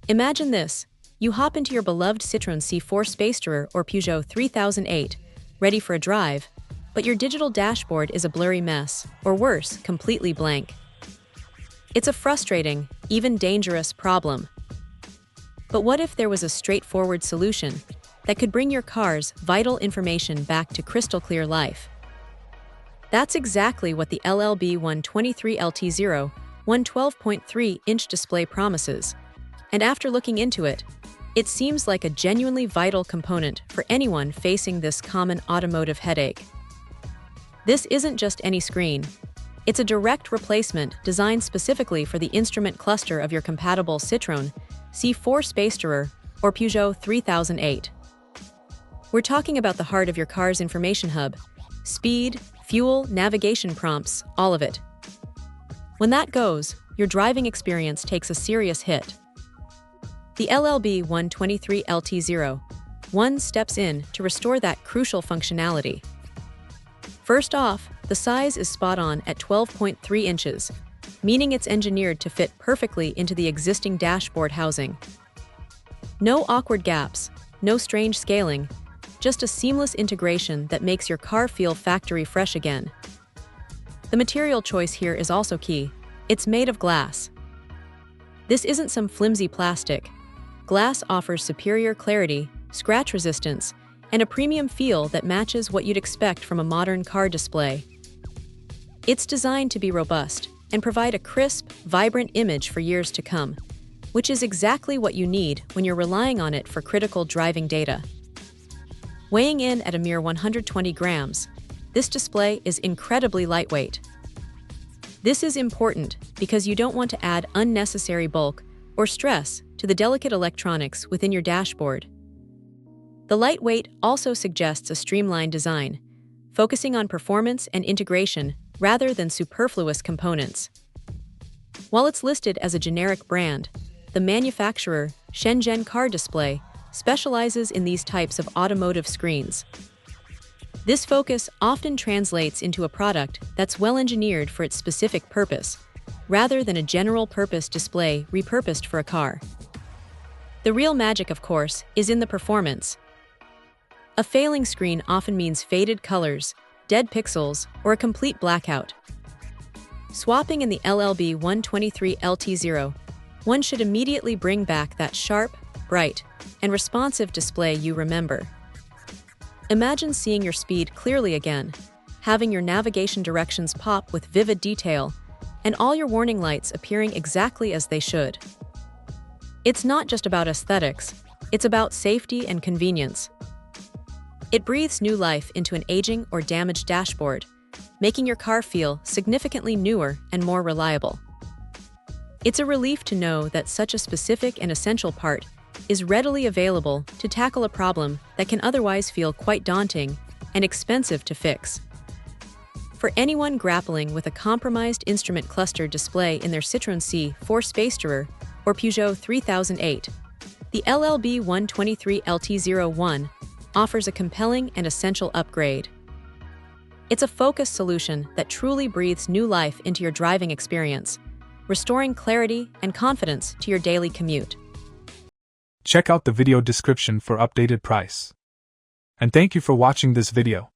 Imagine this. You hop into your beloved Citroen C4 Spacetourer or Peugeot 3008, ready for a drive, but your digital dashboard is a blurry mess, or worse, completely blank. It's a frustrating, even dangerous problem. But what if there was a straightforward solution that could bring your car's vital information back to crystal clear life? That's exactly what the LLB123LT01 12.3-inch display promises. And after looking into it, it seems like a genuinely vital component for anyone facing this common automotive headache. This isn't just any screen. It's a direct replacement designed specifically for the instrument cluster of your compatible Citroen C4 Spacetourer or Peugeot 3008. We're talking about the heart of your car's information hub: speed, fuel, navigation prompts, all of it. When that goes, your driving experience takes a serious hit. The LLB123LT01 steps in to restore that crucial functionality. First off, the size is spot on at 12.3 inches, meaning it's engineered to fit perfectly into the existing dashboard housing. No awkward gaps, no strange scaling, just a seamless integration that makes your car feel factory fresh again. The material choice here is also key. It's made of glass. This isn't some flimsy plastic. Glass offers superior clarity, scratch resistance, and a premium feel that matches what you'd expect from a modern car display. It's designed to be robust and provide a crisp, vibrant image for years to come, which is exactly what you need when you're relying on it for critical driving data. Weighing in at a mere 120 grams, this display is incredibly lightweight. This is important because you don't want to add unnecessary bulk or stress to the delicate electronics within your dashboard. The lightweight also suggests a streamlined design, focusing on performance and integration rather than superfluous components. While it's listed as a generic brand, the manufacturer, Shenzhen Car Display, specializes in these types of automotive screens. This focus often translates into a product that's well-engineered for its specific purpose, rather than a general-purpose display repurposed for a car. The real magic, of course, is in the performance. A failing screen often means faded colors, dead pixels, or a complete blackout. Swapping in the LLB123LT01 should immediately bring back that sharp, bright, and responsive display you remember. Imagine seeing your speed clearly again, having your navigation directions pop with vivid detail, and all your warning lights appearing exactly as they should. It's not just about aesthetics, it's about safety and convenience. It breathes new life into an aging or damaged dashboard, making your car feel significantly newer and more reliable. It's a relief to know that such a specific and essential part is readily available to tackle a problem that can otherwise feel quite daunting and expensive to fix. For anyone grappling with a compromised instrument cluster display in their Citroen C4 Spacetourer or Peugeot 3008, the LLB123LT01 offers a compelling and essential upgrade. It's a focused solution that truly breathes new life into your driving experience, restoring clarity and confidence to your daily commute. Check out the video description for updated price. And thank you for watching this video.